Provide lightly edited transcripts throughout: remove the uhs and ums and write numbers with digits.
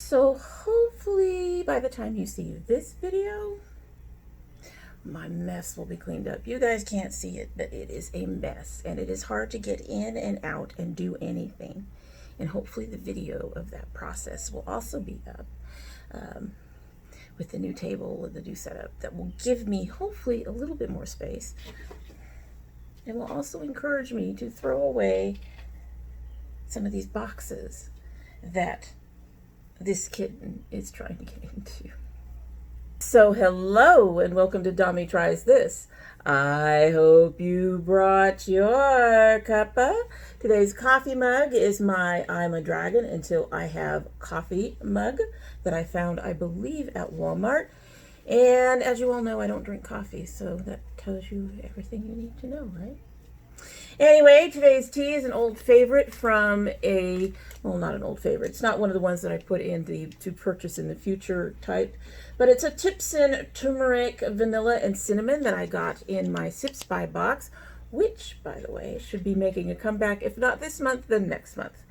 So hopefully by the time you see this video, my mess will be cleaned up. You guys can't see it, but it is a mess and it is hard to get in and out and do anything. And hopefully the video of that process will also be up with the new table and the new setup that will give me hopefully a little bit more space. It will also encourage me to throw away some of these boxes that this kitten is trying to get into. So hello and welcome to domytriesthis. I hope you brought your cuppa. Today's coffee mug is my I'm a Dragon Until I Have coffee mug that I found, I believe, at Walmart. And as you all know, I don't drink coffee, so that tells you everything you need to know, right? Anyway, today's tea is an old favorite from well, not an old favorite. It's not one of the ones that I put in the to purchase in the future type, but it's a Tipson turmeric, vanilla, and cinnamon that I got in my Sips By box, which, by the way, should be making a comeback, if not this month, then next month.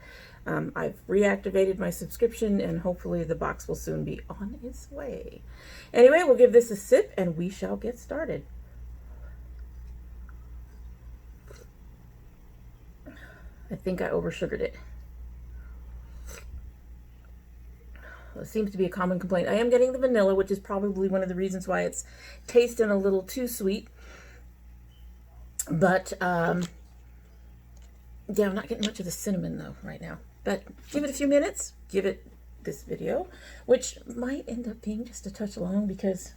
I've reactivated my subscription, and hopefully the box will soon be on its way. Anyway, we'll give this a sip, and we shall get started. I think I oversugared it. It seems to be a common complaint. I am getting the vanilla, which is probably one of the reasons why it's tasting a little too sweet. But, yeah, I'm not getting much of the cinnamon, though, right now. But give it a few minutes. Give it this video, which might end up being just a touch long because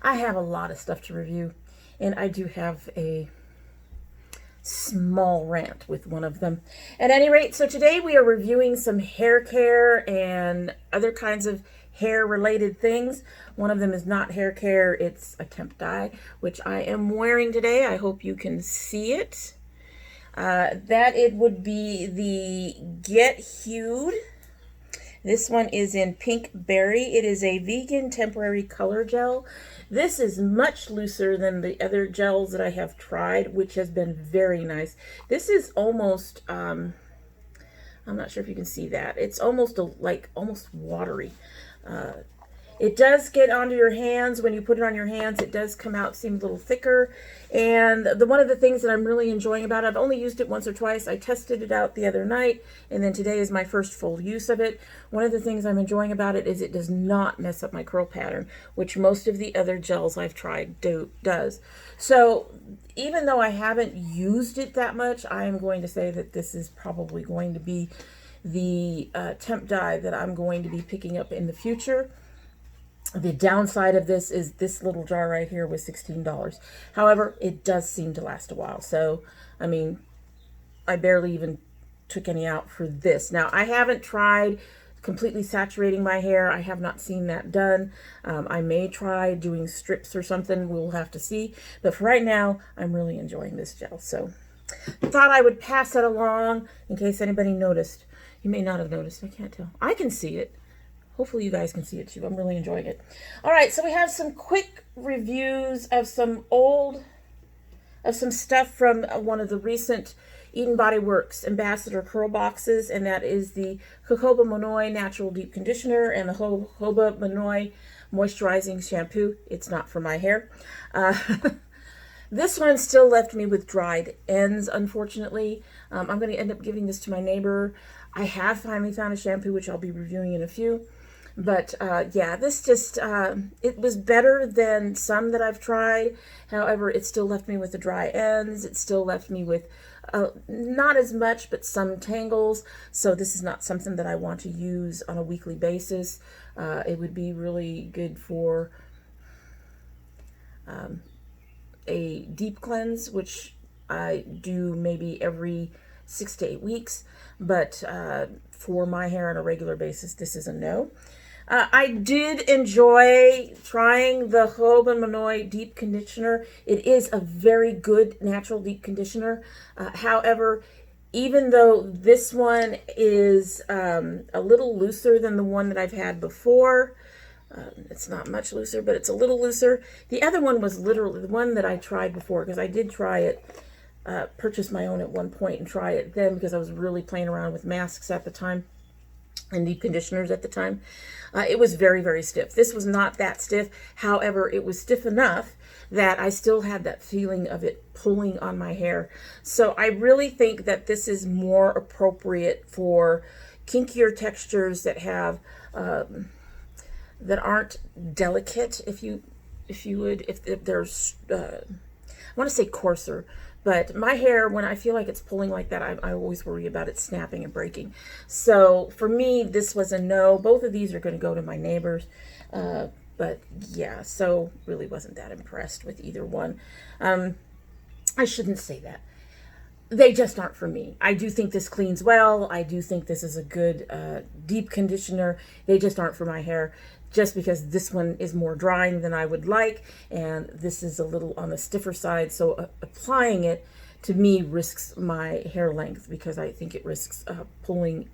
I have a lot of stuff to review. And I do have a small rant with one of them. At any rate, so today we are reviewing some hair care and other kinds of hair related things. One of them is not hair care, it's a temp dye, which I am wearing today. I hope you can see it. That it would be the Get Hued. This one is in Pink Berry. It is a vegan temporary color gel. This is much looser than the other gels that I have tried, which has been very nice. This is almost, I'm not sure if you can see that. It's almost almost watery. It does get onto your hands. When you put it on your hands, it does come out, seem a little thicker. And one of the things that I'm really enjoying about it, I've only used it once or twice. I tested it out the other night, and then today is my first full use of it. One of the things I'm enjoying about it is it does not mess up my curl pattern, which most of the other gels I've tried does. So even though I haven't used it that much, I am going to say that this is probably going to be the temp dye that I'm going to be picking up in the future. The downside of this is this little jar right here was $16. However, it does seem to last a while. So, I mean, I barely even took any out for this. Now, I haven't tried completely saturating my hair. I have not seen that done. I may try doing strips or something. We'll have to see. But for right now, I'm really enjoying this gel. So, thought I would pass it along in case anybody noticed. You may not have noticed. I can't tell. I can see it. Hopefully you guys can see it too. I'm really enjoying it. All right, so we have some quick reviews of some stuff from one of the recent Eden Body Works Ambassador Curl Boxes, and that is the Jojoba Monoi Natural Deep Conditioner and the Jojoba Monoi Moisturizing Shampoo. It's not for my hair. This one still left me with dried ends, unfortunately. I'm going to end up giving this to my neighbor. I have finally found a shampoo, which I'll be reviewing in a few. But yeah, this just, it was better than some that I've tried. However, it still left me with the dry ends. It still left me with not as much, but some tangles. So this is not something that I want to use on a weekly basis. It would be really good for a deep cleanse, which I do maybe every 6 to 8 weeks. But for my hair on a regular basis, this is a no. I did enjoy trying the Jojoba Monoi Deep Conditioner. It is a very good natural deep conditioner. However, even though this one is a little looser than the one that I've had before, it's not much looser, but it's a little looser. The other one was literally the one that I tried before, because I did try it, purchase my own at one point and try it then because I was really playing around with masks at the time. and deep conditioners at the time. It was very, very stiff. This was not that stiff. However, it was stiff enough that I still had that feeling of it pulling on my hair. So I really think that this is more appropriate for kinkier textures that have that aren't delicate, if there's I want to say coarser. But my hair, when I feel like it's pulling like that, I always worry about it snapping and breaking. So for me, this was a no. Both of these are going to go to my neighbors. But yeah, so really wasn't that impressed with either one. I shouldn't say that. They just aren't for me. I do think this cleans well. I do think this is a good deep conditioner. They just aren't for my hair, just because this one is more drying than I would like, and this is a little on the stiffer side. So applying it, to me, risks my hair length, because I think it risks pulling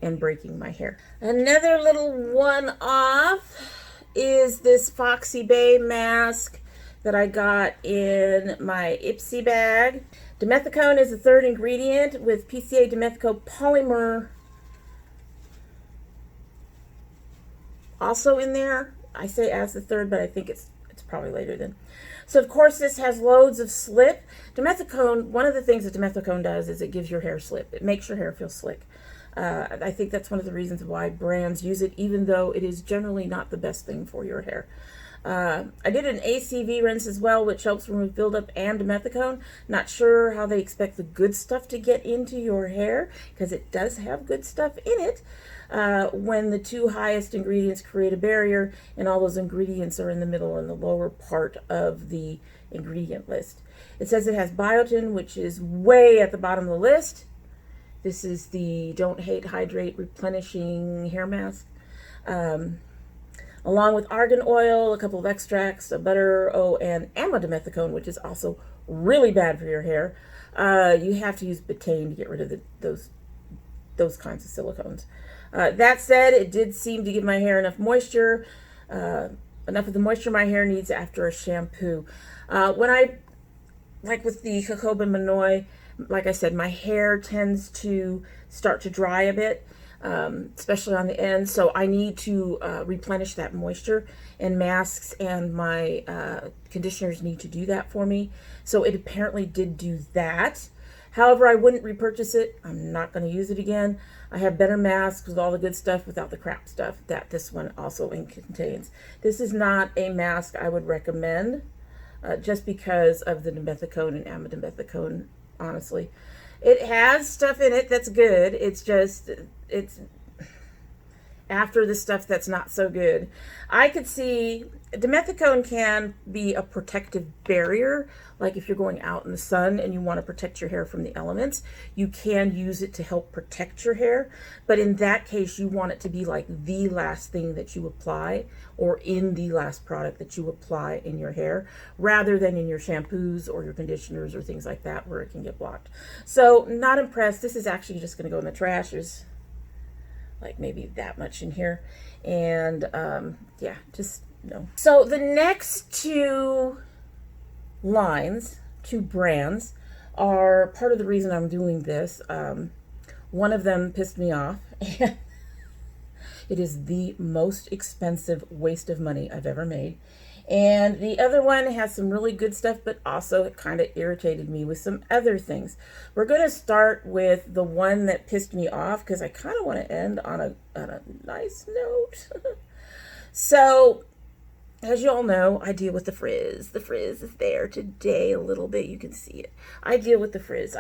and breaking my hair. Another little one-off is this Foxy Bay mask that I got in my Ipsy bag. Dimethicone is the third ingredient, with PCA dimethico polymer also in there. I say as the third, but I think it's probably later then. So of course this has loads of slip. Dimethicone, one of the things that dimethicone does is it gives your hair slip. It makes your hair feel slick. I think that's one of the reasons why brands use it, even though it is generally not the best thing for your hair. I did an ACV rinse as well, which helps remove buildup and dimethicone. Not sure how they expect the good stuff to get into your hair, because it does have good stuff in it. When the two highest ingredients create a barrier, and all those ingredients are in the middle and the lower part of the ingredient list. It says it has biotin, which is way at the bottom of the list. This is the Don't Hate, Hydrate, Replenishing Hair Mask. Along with argan oil, a couple of extracts, a butter, and amodimethicone, which is also really bad for your hair. You have to use betaine to get rid of those kinds of silicones. That said, it did seem to give my hair enough moisture, enough of the moisture my hair needs after a shampoo. Like with the Jojoba Manoi, like I said, my hair tends to start to dry a bit, especially on the end. So I need to replenish that moisture, and masks and my conditioners need to do that for me. So it apparently did do that. However, I wouldn't repurchase it. I'm not going to use it again. I have better masks with all the good stuff without the crap stuff that this one also contains. This is not a mask I would recommend, just because of the dimethicone and amodimethicone, honestly. It has stuff in it that's good. It's just, it's after the stuff that's not so good. I could see dimethicone can be a protective barrier. Like if you're going out in the sun and you want to protect your hair from the elements, you can use it to help protect your hair. But in that case, you want it to be like the last thing that you apply, or in the last product that you apply in your hair, rather than in your shampoos or your conditioners or things like that where it can get blocked. So not impressed. This is actually just going to go in the trash. There's like maybe that much in here. And yeah, just no. So the next two brands are part of the reason I'm doing this. One of them pissed me off. It is the most expensive waste of money I've ever made. And the other one has some really good stuff, but also it kind of irritated me with some other things. We're going to start with the one that pissed me off, because I kind of want to end on a nice note. So, as you all know, I deal with the frizz. The frizz is there today a little bit. You can see it. I deal with the frizz.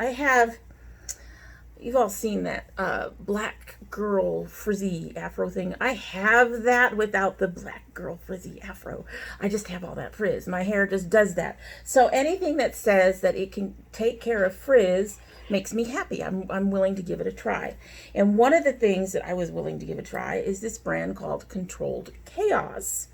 You've all seen that black girl frizzy afro thing. I have that without the black girl frizzy afro. I just have all that frizz. My hair just does that. So anything that says that it can take care of frizz makes me happy. I'm willing to give it a try. And one of the things that I was willing to give a try is this brand called Controlled Chaos.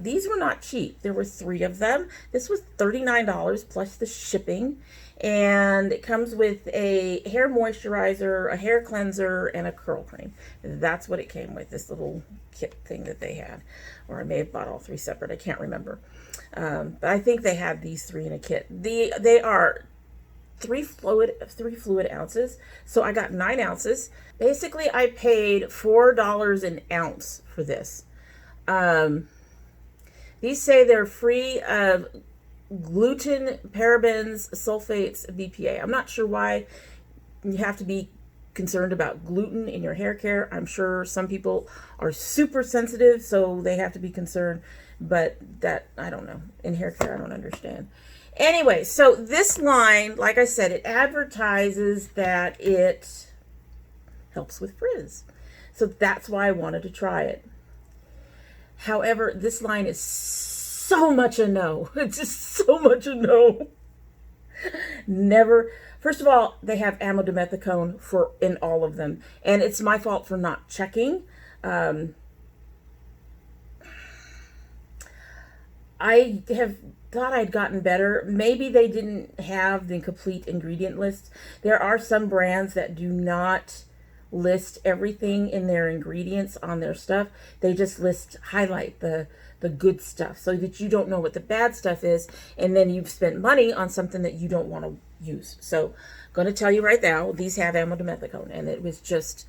These were not cheap. There were 3 of them. This was $39 plus the shipping. And it comes with a hair moisturizer, a hair cleanser, and a curl cream. That's what it came with, this little kit thing that they had. Or I may have bought all 3 separate. I can't remember. But I think they had these 3 in a kit. They are three fluid ounces. So I got 9 ounces. Basically, I paid $4 an ounce for this. These say they're free of gluten, parabens, sulfates, BPA. I'm not sure why you have to be concerned about gluten in your hair care. I'm sure some people are super sensitive, so they have to be concerned, but that, I don't know. In hair care, I don't understand. Anyway, so this line, like I said, it advertises that it helps with frizz. So that's why I wanted to try it. However, this line is so much a no. It's just so much a no. Never. First of all, they have amodimethione in all of them, and it's my fault for not checking. I have thought I'd gotten better. Maybe they didn't have the complete ingredient list. There are some brands that do not list everything in their ingredients on their stuff. They just highlight the good stuff so that you don't know what the bad stuff is, and then you've spent money on something that you don't want to use. So I'm going to tell you right now, these have amodimethione, and it was just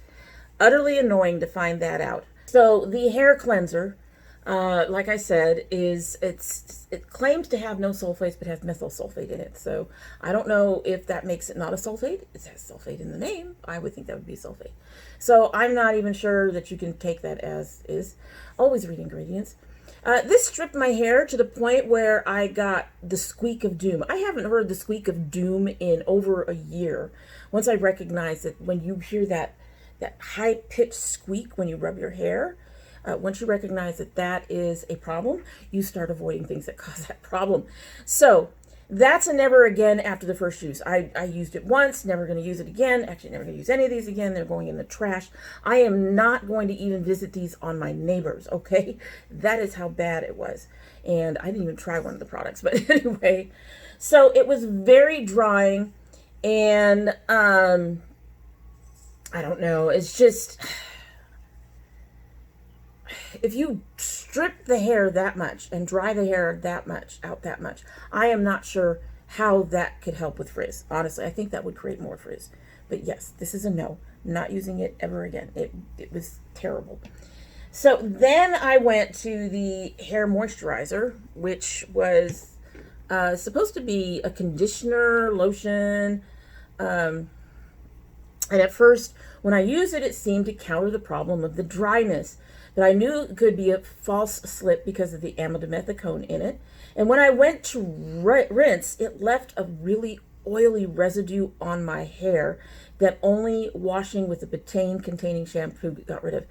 utterly annoying to find that out. So the hair cleanser, like I said, it claims to have no sulfates, but has methyl sulfate in it. So I don't know if that makes it not a sulfate. It has sulfate in the name. I would think that would be sulfate. So I'm not even sure that you can take that as is. Always read ingredients. This stripped my hair to the point where I got the squeak of doom. I haven't heard the squeak of doom in over a year. Once I recognized that when you hear that high-pitched squeak when you rub your hair, once you recognize that that is a problem, you start avoiding things that cause that problem. So that's a never again after the first use. I used it once, never going to use it again. Actually, never going to use any of these again. They're going in the trash. I am not going to even visit these on my neighbors, okay? That is how bad it was. And I didn't even try one of the products. But anyway, so it was very drying. And I don't know. It's just, if you strip the hair that much and dry the hair that much, I am not sure how that could help with frizz. Honestly, I think that would create more frizz. But yes, this is a no. Not using it ever again. It was terrible. So then I went to the hair moisturizer, which was supposed to be a conditioner, lotion. And at first, when I used it, it seemed to counter the problem of the dryness. But I knew it could be a false slip because of the amodimethione in it. And when I went to rinse, it left a really oily residue on my hair that only washing with a betaine-containing shampoo got rid of.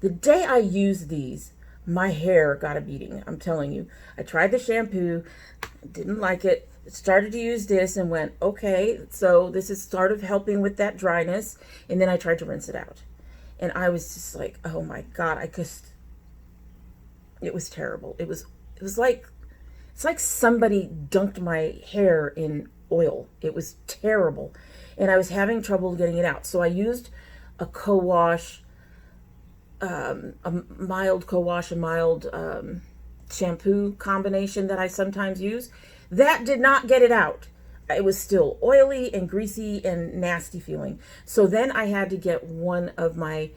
The day I used these, my hair got a beating, I'm telling you. I tried the shampoo, didn't like it, started to use this and went, okay, so this is sort of helping with that dryness. And then I tried to rinse it out. And I was just like, oh my God, it was terrible. It was like, it's like somebody dunked my hair in oil. It was terrible. And I was having trouble getting it out. So I used a co-wash, a mild co-wash, a mild shampoo combination that I sometimes use. That did not get it out. It was still oily and greasy and nasty feeling. So then I had to get one of my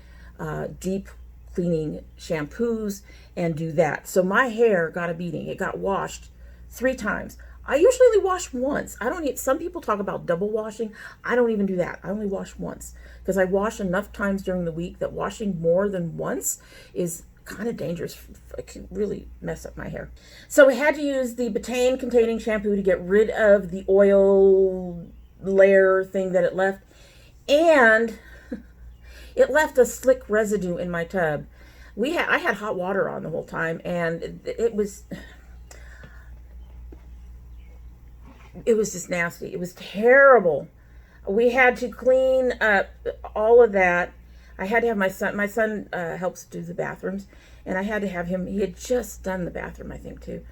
deep cleaning shampoos and do that. So my hair got a beating. It got washed 3 times. I usually only wash once. Some people talk about double washing. I don't even do that. I only wash once because I wash enough times during the week that washing more than once is kind of dangerous. It can really mess up my hair. So I had to use the betaine containing shampoo to get rid of the oil layer thing that it left. And it left a slick residue in my tub. I had hot water on the whole time, and it was just nasty. It was terrible. We had to clean up all of that. I had to have my son helps do the bathrooms, and I had to have him, he had just done the bathroom, I think, too.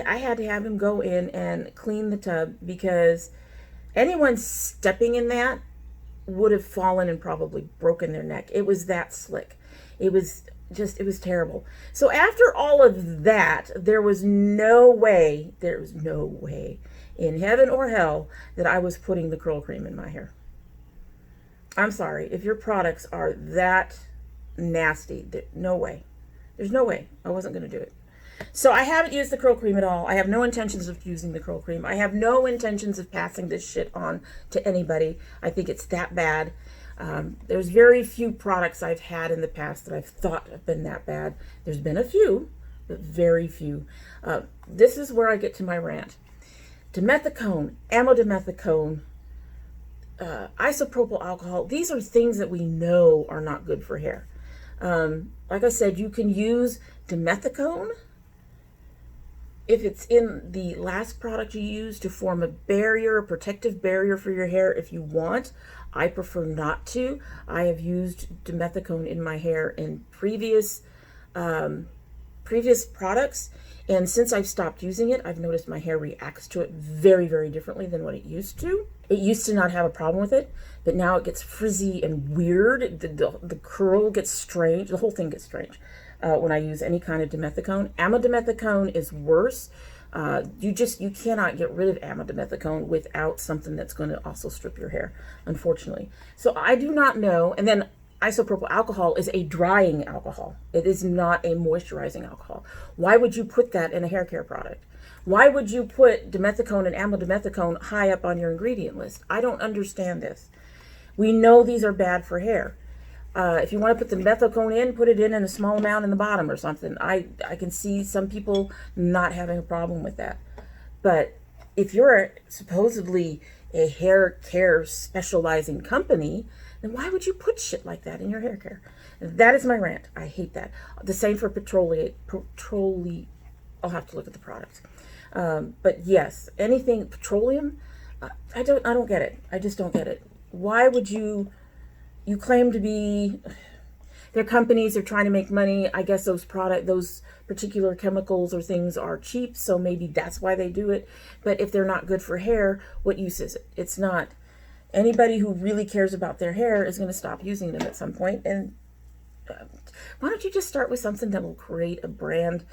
I had to have him go in and clean the tub because anyone stepping in that would have fallen and probably broken their neck. It was that slick. It was terrible. So after all of that, there was no way in heaven or hell that I was putting the curl cream in my hair. I'm sorry. If your products are that nasty, no way. There's no way. I wasn't going to do it. So I haven't used the curl cream at all. I have no intentions of using the curl cream. I have no intentions of passing this shit on to anybody. I think it's that bad. There's very few products I've had in the past that I've thought have been that bad. There's been a few, but very few. This is where I get to my rant. Dimethicone, amodimethicone, isopropyl alcohol, these are things that we know are not good for hair. Like I said, you can use dimethicone if it's in the last product you use to form a barrier, a protective barrier for your hair if you want. I prefer not to. I have used dimethicone in my hair in previous products, and since I've stopped using it, I've noticed my hair reacts to it very, very differently than what it used to. It used to not have a problem with it, but now it gets frizzy and weird. The curl gets strange. The whole thing gets strange when I use any kind of dimethicone. Amodimethicone is worse. You cannot get rid of amodimethicone without something that's going to also strip your hair, unfortunately. So I do not know. And then isopropyl alcohol is a drying alcohol. It is not a moisturizing alcohol. Why would you put that in a hair care product? Why would you put dimethicone and amodimethicone high up on your ingredient list? I don't understand this. We know these are bad for hair. If you want to put the dimethicone in, put it in a small amount in the bottom or something. I can see some people not having a problem with that. But if you're supposedly a hair care specializing company, then why would you put shit like that in your hair care? That is my rant. I hate that. The same for petroleum. I'll have to look at the product. But yes, anything petroleum, I don't get it. I just don't get it. Why would you claim to be, their companies are trying to make money. I guess those particular chemicals or things are cheap, so maybe that's why they do it. But if they're not good for hair, what use is it? It's not. Anybody who really cares about their hair is going to stop using them at some point. And why don't you just start with something that will create a brand,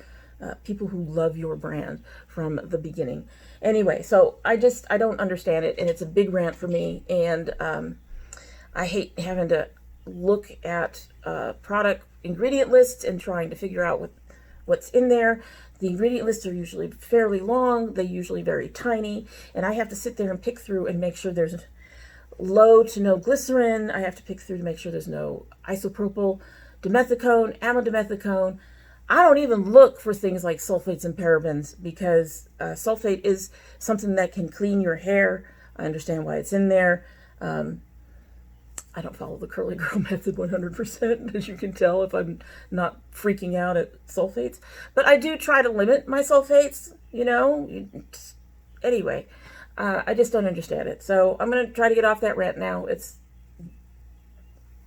people who love your brand from the beginning. Anyway, so I don't understand it, and it's a big rant for me. And I hate having to look at product ingredient lists and trying to figure out what's in there. The ingredient lists are usually fairly long. They're usually very tiny. And I have to sit there and pick through and make sure there's low to no glycerin. I have to pick through to make sure there's no isopropyl, dimethicone, amodimethicone. I don't even look for things like sulfates and parabens because sulfate is something that can clean your hair. I understand why it's in there. I don't follow the curly girl method 100%, as you can tell if I'm not freaking out at sulfates. But I do try to limit my sulfates, Anyway, I just don't understand it. So I'm going to try to get off that rant now. It's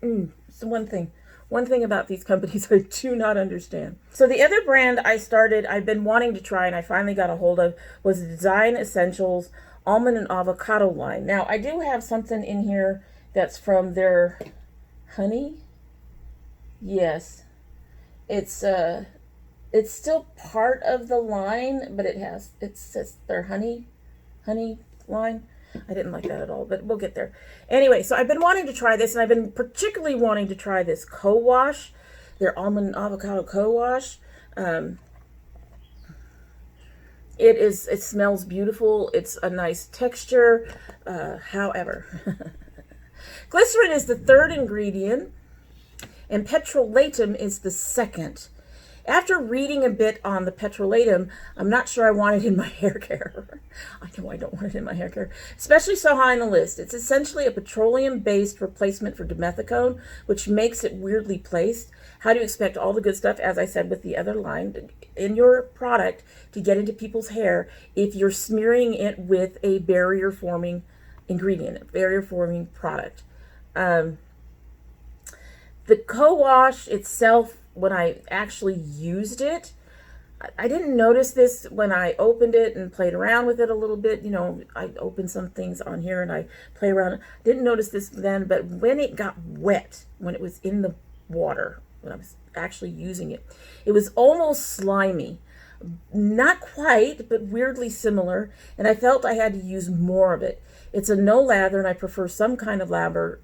one thing about these companies I do not understand. So the other brand I've been wanting to try and I finally got a hold of was the Design Essentials Almond and Avocado line. Now, I do have something in here that's from their honey. Yes. It's still part of the line, but it's their honey line. I didn't like that at all, but we'll get there. Anyway, so I've been wanting to try this, and I've been particularly wanting to try this co-wash, their almond and avocado co-wash. It smells beautiful. It's a nice texture. However, glycerin is the third ingredient, and petrolatum is the second. After reading a bit on the petrolatum, I'm not sure I want it in my hair care. I know I don't want it in my hair care, especially so high on the list. It's essentially a petroleum-based replacement for dimethicone, which makes it weirdly placed. How do you expect all the good stuff, as I said with the other line, in your product to get into people's hair if you're smearing it with a barrier-forming ingredient, a barrier-forming product? The co-wash itself, when I actually used it, I didn't notice this when I opened it and played around with it a little bit. I opened some things on here and I play around. Didn't notice this then, but when it got wet, when it was in the water, when I was actually using it, it was almost slimy. Not quite, but weirdly similar, and I felt I had to use more of it. It's a no lather, and I prefer some kind of lather,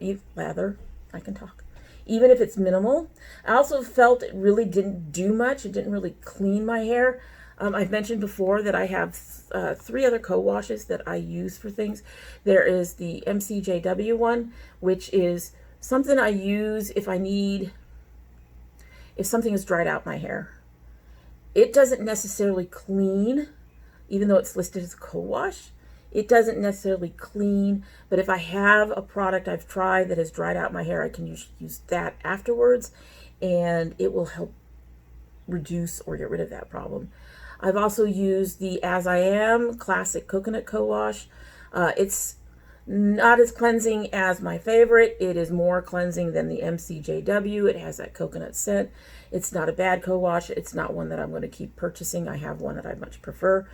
I can talk, even if it's minimal. I also felt it really didn't do much. It didn't really clean my hair. I've mentioned before that I have 3 other co-washes that I use for things. There is the MCJW one, which is something I use if something has dried out my hair. It doesn't necessarily clean, even though it's listed as a co-wash. It doesn't necessarily clean, but if I have a product I've tried that has dried out my hair, I can use that afterwards, and it will help reduce or get rid of that problem. I've also used the As I Am Classic Coconut Co-Wash. It's not as cleansing as my favorite. It is more cleansing than the MCJW. It has that coconut scent. It's not a bad co-wash. It's not one that I'm going to keep purchasing. I have one that I much prefer,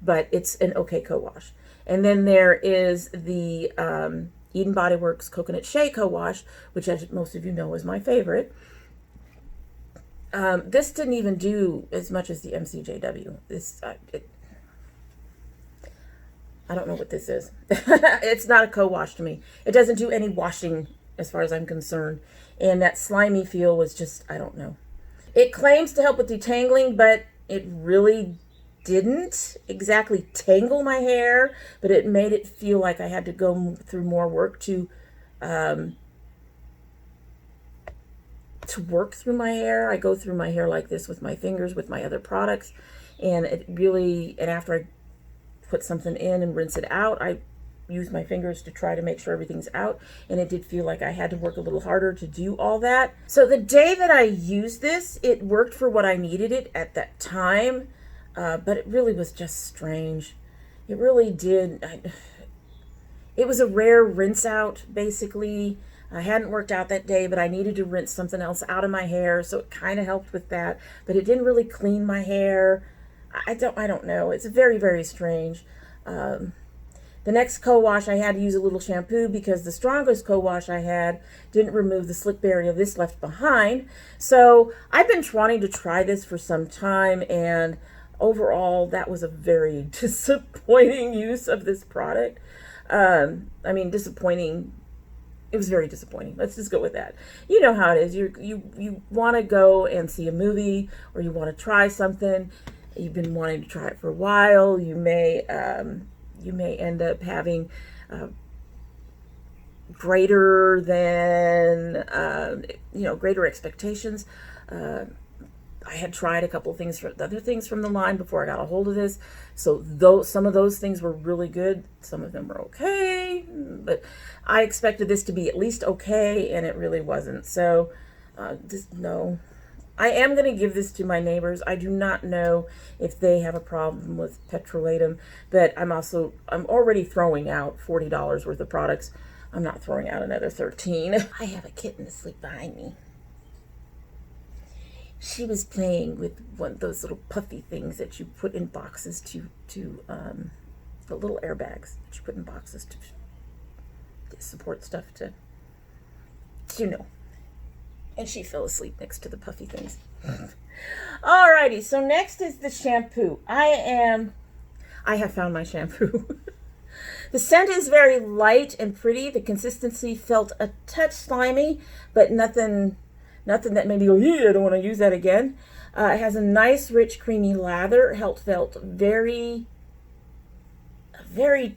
but it's an okay co-wash. And then there is the Eden Body Works Coconut Shea Co-Wash, which, as most of you know, is my favorite. This didn't even do as much as the MCJW. I don't know what this is. It's not a co-wash to me. It doesn't do any washing as far as I'm concerned. And that slimy feel was just, I don't know. It claims to help with detangling, but it really didn't exactly tangle my hair, but it made it feel like I had to go through more work to work through my hair. I go through my hair like this with my fingers with my other products, and after I put something in and rinse it out, I use my fingers to try to make sure everything's out, and it did feel like I had to work a little harder to do all that. So the day that I used this, it worked for what I needed it at that time, but it really was just strange. It really did. It was a rare rinse out, basically. I hadn't worked out that day, but I needed to rinse something else out of my hair, so it kind of helped with that, but it didn't really clean my hair. I don't know. It's very, very strange. The next co-wash, I had to use a little shampoo because the strongest co-wash I had didn't remove the slick barrier this left behind. So I've been wanting to try this for some time, and overall, that was a very disappointing use of this product. Disappointing. It was very disappointing. Let's just go with that. You know how it is. You want to go and see a movie, or you want to try something. You've been wanting to try it for a while. You may end up having greater expectations. I had tried a couple of other things from the line before I got a hold of this. So some of those things were really good. Some of them were okay, but I expected this to be at least okay, and it really wasn't. So no. I am going to give this to my neighbors. I do not know if they have a problem with petrolatum, but I'm already throwing out $40 worth of products. I'm not throwing out another $13. I have a kitten asleep behind me. She was playing with one of those little puffy things that you put in boxes the little airbags that you put in boxes to support stuff and she fell asleep next to the puffy things. Alrighty, so next is the shampoo. I have found my shampoo. The scent is very light and pretty. The consistency felt a touch slimy, but nothing that made me go, I don't want to use that again. It has a nice, rich, creamy lather. Felt very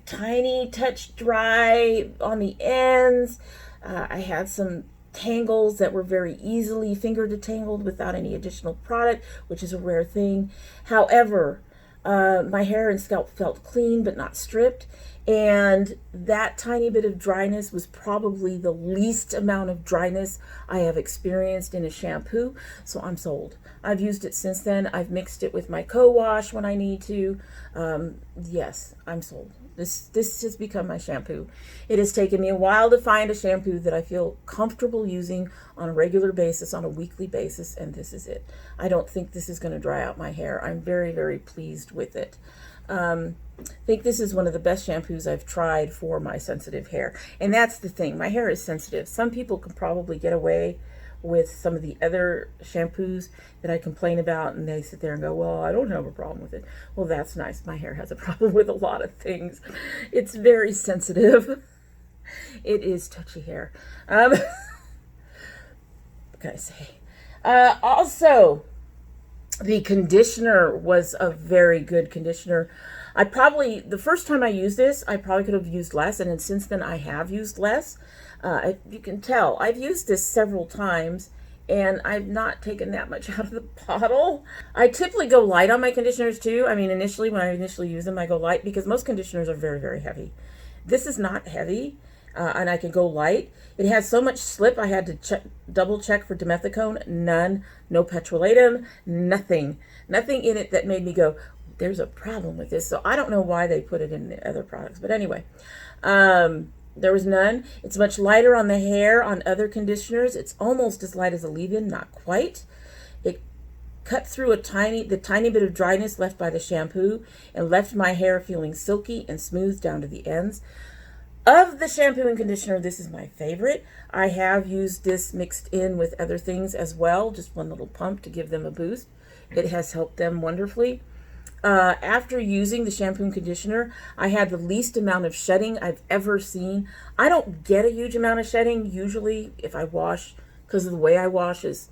tiny, touch dry on the ends. I had some tangles that were very easily finger detangled without any additional product, which is a rare thing. However, my hair and scalp felt clean but not stripped, and that tiny bit of dryness was probably the least amount of dryness I have experienced in a shampoo, so I'm sold. I've used it since then. I've mixed it with my co-wash when I need to. Yes, I'm sold. This has become my shampoo. It has taken me a while to find a shampoo that I feel comfortable using on a regular basis, on a weekly basis, and this is it. I don't think this is going to dry out my hair. I'm very, very pleased with it. I think this is one of the best shampoos I've tried for my sensitive hair. And that's the thing. My hair is sensitive. Some people can probably get away with some of the other shampoos that I complain about, and they sit there and go, well, I don't have a problem with it. Well, that's nice. My hair has a problem with a lot of things. It's very sensitive. It is touchy hair. What can I say? Also, the conditioner was a very good conditioner. The first time I used this, I probably could have used less, and then since then I have used less. You can tell, I've used this several times, and I've not taken that much out of the bottle. I typically go light on my conditioners too. I mean, initially, when I initially use them, I go light because most conditioners are very, very heavy. This is not heavy, and I can go light. It has so much slip, I had to double check for dimethicone. None. No petrolatum. Nothing. Nothing in it that made me go, there's a problem with this. So I don't know why they put it in the other products. But anyway, there was none. It's much lighter on the hair on other conditioners. It's almost as light as a leave-in, not quite. It cut through the tiny bit of dryness left by the shampoo and left my hair feeling silky and smooth down to the ends. Of the shampoo and conditioner, this is my favorite. I have used this mixed in with other things as well, just one little pump to give them a boost. It has helped them wonderfully. After using the shampoo and conditioner, I had the least amount of shedding I've ever seen. I don't get a huge amount of shedding usually if I wash, because of the way I wash is,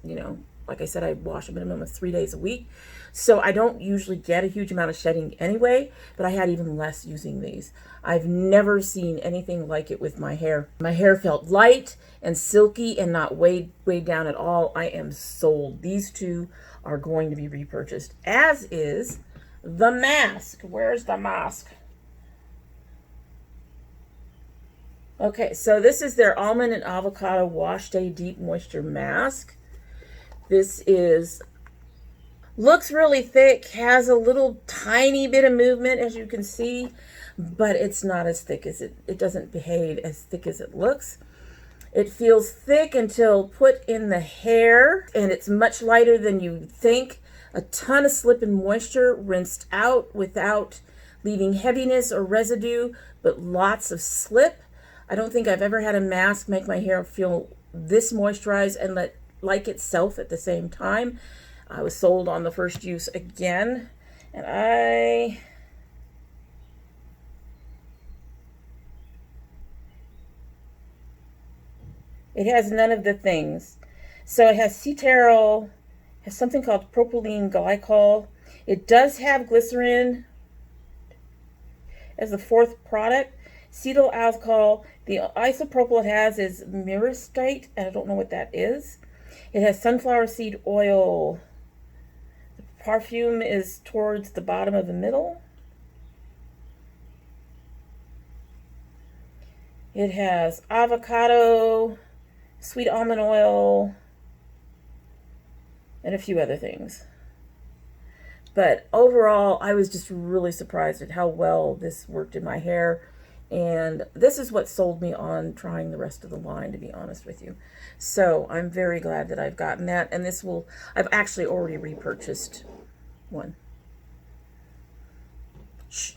like I said, I wash a minimum of 3 days a week. So I don't usually get a huge amount of shedding anyway, but I had even less using these. I've never seen anything like it with my hair. My hair felt light and silky and not weighed down at all. I am sold. These two are going to be repurchased, as is the mask. Where's the mask? Okay, so this is their Almond and Avocado Wash Day Deep Moisture Mask. This looks really thick, has a little tiny bit of movement, as you can see, but it's not as thick as it doesn't behave as thick as it looks. It feels thick until put in the hair, and it's much lighter than you think. A ton of slip and moisture rinsed out without leaving heaviness or residue, but lots of slip. I don't think I've ever had a mask make my hair feel this moisturized and like itself at the same time. I was sold on the first use again, and it has none of the things. So it has cetearyl, has something called propylene glycol. It does have glycerin as the fourth product. Cetyl alcohol. The isopropyl it has is myristate, and I don't know what that is. It has sunflower seed oil. The perfume is towards the bottom of the middle. It has avocado, sweet almond oil, and a few other things. But overall, I was just really surprised at how well this worked in my hair. And this is what sold me on trying the rest of the line, to be honest with you. So I'm very glad that I've gotten that. And I've actually already repurchased one. Shh.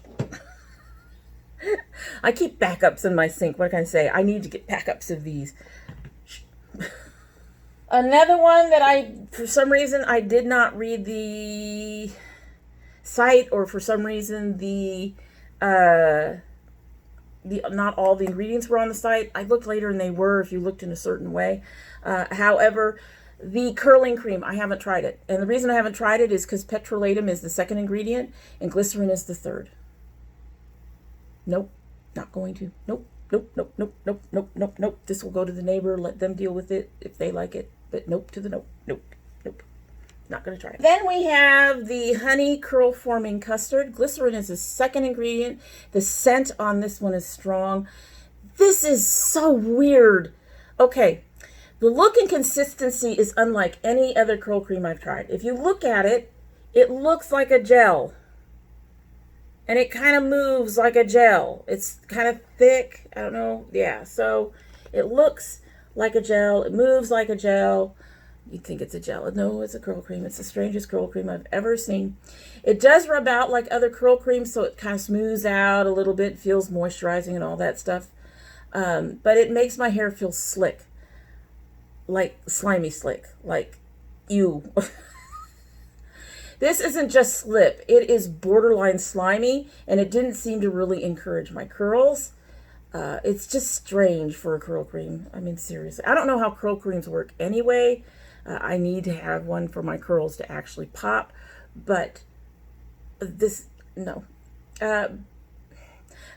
I keep backups in my sink. What can I say? I need to get backups of these. Shh. Another one that for some reason, I did not read the site, or for some reason, not all the ingredients were on the site. I looked later and they were, if you looked in a certain way. However, the curling cream, I haven't tried it. And the reason I haven't tried it is because petrolatum is the second ingredient and glycerin is the third. Nope, not going to. Nope, nope, nope, nope, nope, nope, nope, nope. This will go to the neighbor, let them deal with it if they like it. But nope to the nope, nope, nope. Not going to try it. Then we have the honey curl forming custard. Glycerin is the second ingredient. The scent on this one is strong. This is so weird. Okay, the look and consistency is unlike any other curl cream I've tried. If you look at it, it looks like a gel. And it kind of moves like a gel. It's kind of thick. I don't know. Yeah, so it looks like a gel. It moves like a gel. You'd think it's a gel. No, it's a curl cream. It's the strangest curl cream I've ever seen. It does rub out like other curl creams, so it kind of smooths out a little bit, feels moisturizing and all that stuff. But it makes my hair feel slick. like slimy slick, like ew. This isn't just slip, it is borderline slimy, and it didn't seem to really encourage my curls. It's just strange for a curl cream. I mean, seriously. I don't know how curl creams work anyway. I need to have one for my curls to actually pop, but this, no.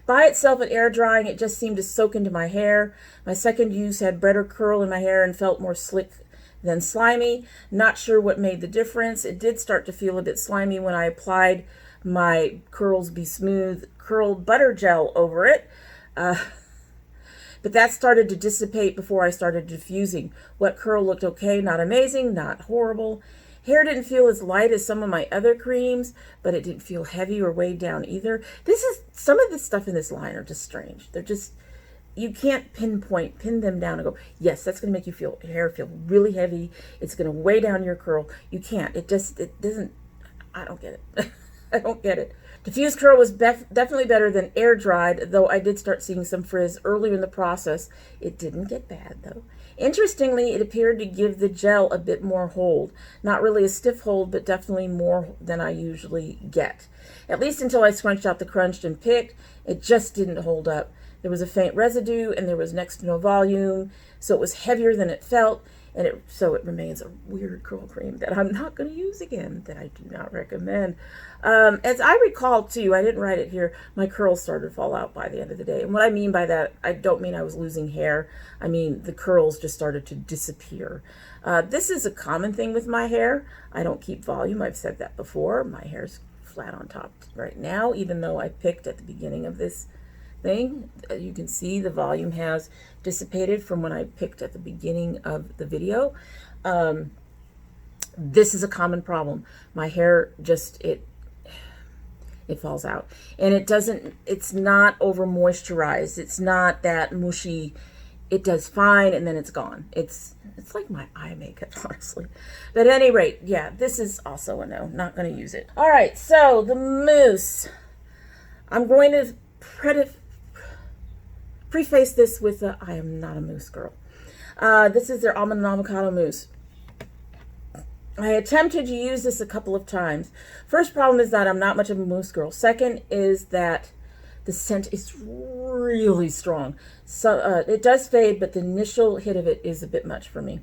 By itself and air drying, it just seemed to soak into my hair. My second use had better curl in my hair and felt more slick than slimy. Not sure what made the difference. It did start to feel a bit slimy when I applied my Curls Be Smooth Curl Butter Gel over it. But that started to dissipate before I started diffusing. Wet curl looked okay, not amazing, not horrible. Hair didn't feel as light as some of my other creams, but it didn't feel heavy or weighed down either. Some of the stuff in this line are just strange. They're just, you can't pin them down and go, yes, that's going to make your hair feel really heavy. It's going to weigh down your curl. You can't. It doesn't, I don't get it. I don't get it. Diffused curl was definitely better than air dried, though I did start seeing some frizz earlier in the process. It didn't get bad, though. Interestingly, it appeared to give the gel a bit more hold. Not really a stiff hold, but definitely more than I usually get. At least until I scrunched out the crunched and picked, it just didn't hold up. There was a faint residue, and there was next to no volume, so it was heavier than it felt, and so it remains a weird curl cream that I'm not going to use again, that I do not recommend. As I recall, too, I didn't write it here, my curls started to fall out by the end of the day. And what I mean by that, I don't mean I was losing hair. I mean the curls just started to disappear. This is a common thing with my hair. I don't keep volume. I've said that before. My hair's flat on top right now, even though I picked at the beginning of this thing. You can see the volume has dissipated from when I picked at the beginning of the video. This is a common problem. My hair just, it falls out, and it's not over moisturized. It's not that mushy. It does fine, and then it's gone. It's like my eye makeup, honestly. But at any rate, yeah, this is also a no. Not going to use it. All right, so the mousse. I'm going to preface this with I am not a mousse girl. This is their almond and avocado mousse. I attempted to use this a couple of times. First problem is that I'm not much of a mousse girl. Second is that the scent is really strong. So it does fade, but the initial hit of it is a bit much for me.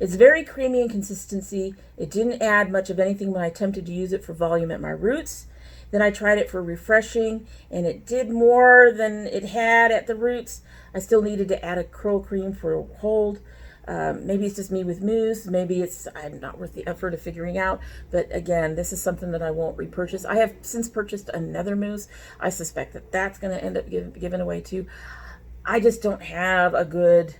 It's very creamy in consistency. It didn't add much of anything when I attempted to use it for volume at my roots. Then I tried it for refreshing, and it did more than it had at the roots. I still needed to add a curl cream for hold. Maybe it's just me with mousse. Maybe I'm not worth the effort of figuring out. But again, this is something that I won't repurchase. I have since purchased another mousse. I suspect that that's going to end up given away too. I just don't have a good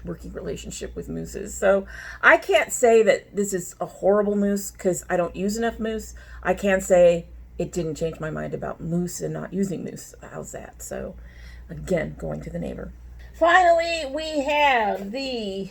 working relationship with mousses. So I can't say that this is a horrible mousse because I don't use enough mousse. I can say it didn't change my mind about mousse and not using mousse. How's that? So again, going to the neighbor. Finally, we have the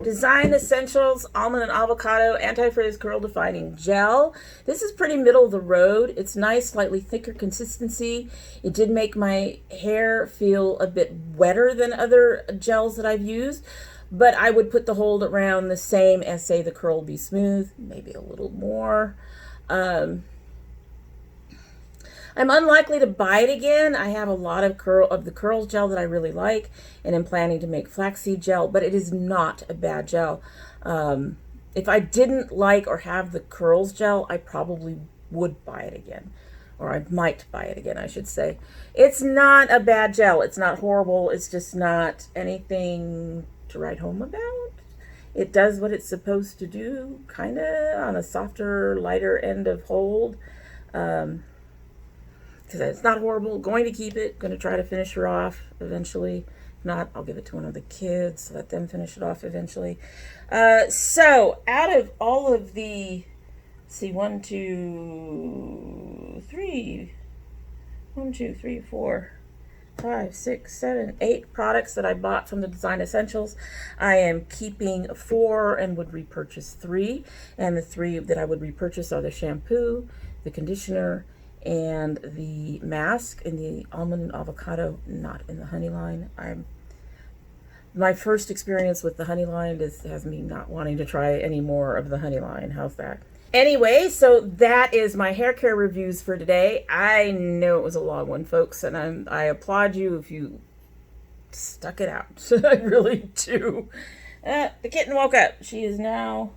Design Essentials Almond and Avocado Anti-Frizz Curl Defining Gel. This is pretty middle of the road. It's nice, slightly thicker consistency. It did make my hair feel a bit wetter than other gels that I've used, but I would put the hold around the same as, say, the Curl Be Smooth, maybe a little more. I'm unlikely to buy it again. I have a lot of the curls gel that I really like, and I'm planning to make flaxseed gel, but it is not a bad gel. If I didn't like or have the curls gel, I probably would buy it again, or I might buy it again, I should say. It's not a bad gel. It's not horrible. It's just not anything to write home about. It does what it's supposed to do, kind of on a softer, lighter end of hold. Because it's not horrible. Going to keep it. Going to try to finish her off eventually. If not, I'll give it to one of the kids. Let them finish it off eventually. So, out of all of the, let's see, 1, 2, 3, 4, 5, 6, 7, 8 products that I bought from the Design Essentials, I am keeping 4 and would repurchase 3. And the 3 that I would repurchase are the shampoo, the conditioner, and the mask in the almond and avocado, not in the honey line. I'm my first experience with the honey line has me not wanting to try any more of the honey line. How's that? Anyway, so that is my hair care reviews for today. I know it was a long one, folks, and I applaud you if you stuck it out. I really do. The kitten woke up. She is now...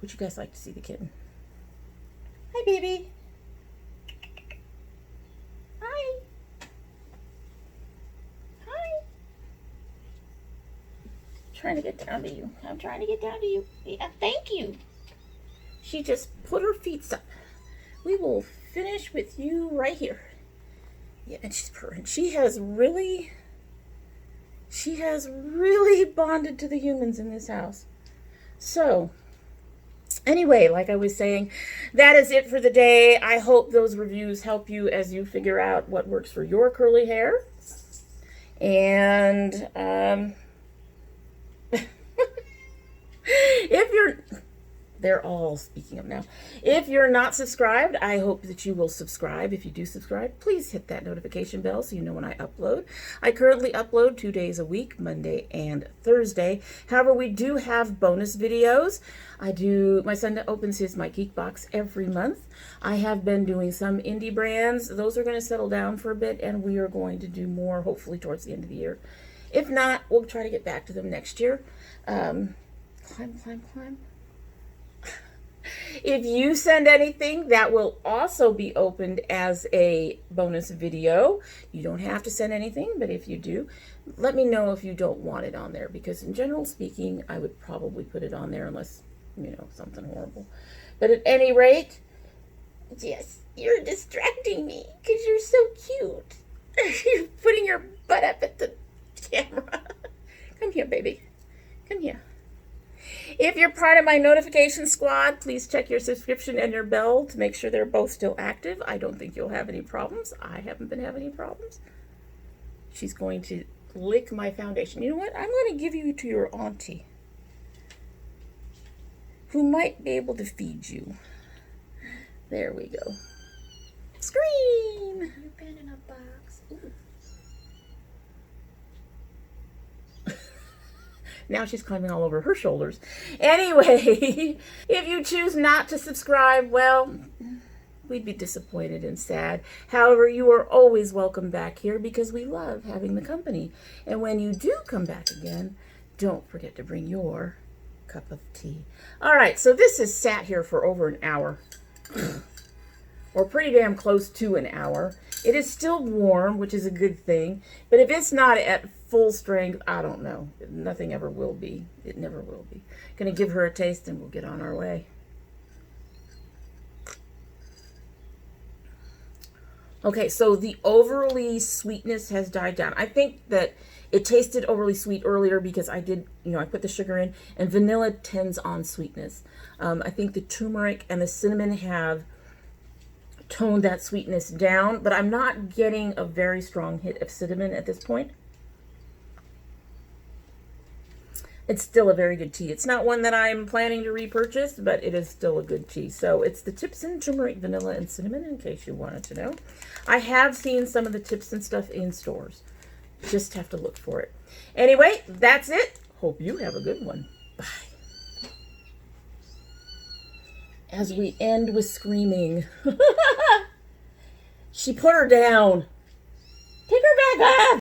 Would you guys like to see the kitten? Hi, baby. Hi. Hi. Trying to get down to you. I'm trying to get down to you. Yeah, thank you. She just put her feet up. We will finish with you right here. Yeah, and she's purring. She has really bonded to the humans in this house. So, anyway, like I was saying, that is it for the day. I hope those reviews help you as you figure out what works for your curly hair. And, if you're... They're all speaking up now. If you're not subscribed, I hope that you will subscribe. If you do subscribe, please hit that notification bell so you know when I upload. I currently upload 2 days a week, Monday and Thursday. However, we do have bonus videos. My son opens his My Geek Box every month. I have been doing some indie brands. Those are going to settle down for a bit, and we are going to do more, hopefully, towards the end of the year. If not, we'll try to get back to them next year. Climb. If you send anything, that will also be opened as a bonus video. You don't have to send anything, but if you do, let me know if you don't want it on there, because in general speaking, I would probably put it on there unless, something horrible. But at any rate, yes, you're distracting me because you're so cute. You're putting your butt up at the camera. Come here, baby. Come here. If you're part of my notification squad, please check your subscription and your bell to make sure they're both still active. I don't think you'll have any problems. I haven't been having any problems. She's going to lick my foundation. You know what? I'm going to give you to your auntie, who might be able to feed you. There we go. Scream! You've been in a box. Ooh. Now she's climbing all over her shoulders. Anyway, if you choose not to subscribe, well, we'd be disappointed and sad. However, you are always welcome back here because we love having the company. And when you do come back again, don't forget to bring your cup of tea. All right, so this has sat here for over an hour. Or pretty damn close to an hour. It is still warm, which is a good thing. But if it's not at full strength, I don't know. Nothing ever will be. It never will be. Gonna give her a taste and we'll get on our way. Okay, so the overly sweetness has died down. I think that it tasted overly sweet earlier because I did, I put the sugar in, and vanilla tends on sweetness. I think the turmeric and the cinnamon have toned that sweetness down, but I'm not getting a very strong hit of cinnamon at this point. It's still a very good tea. It's not one that I'm planning to repurchase, but it is still a good tea. So it's the Tipson turmeric, vanilla, and cinnamon, in case you wanted to know. I have seen some of the Tipson stuff in stores. Just have to look for it. Anyway, that's it. Hope you have a good one. Bye. As we end with screaming. She put her down. Take her back up.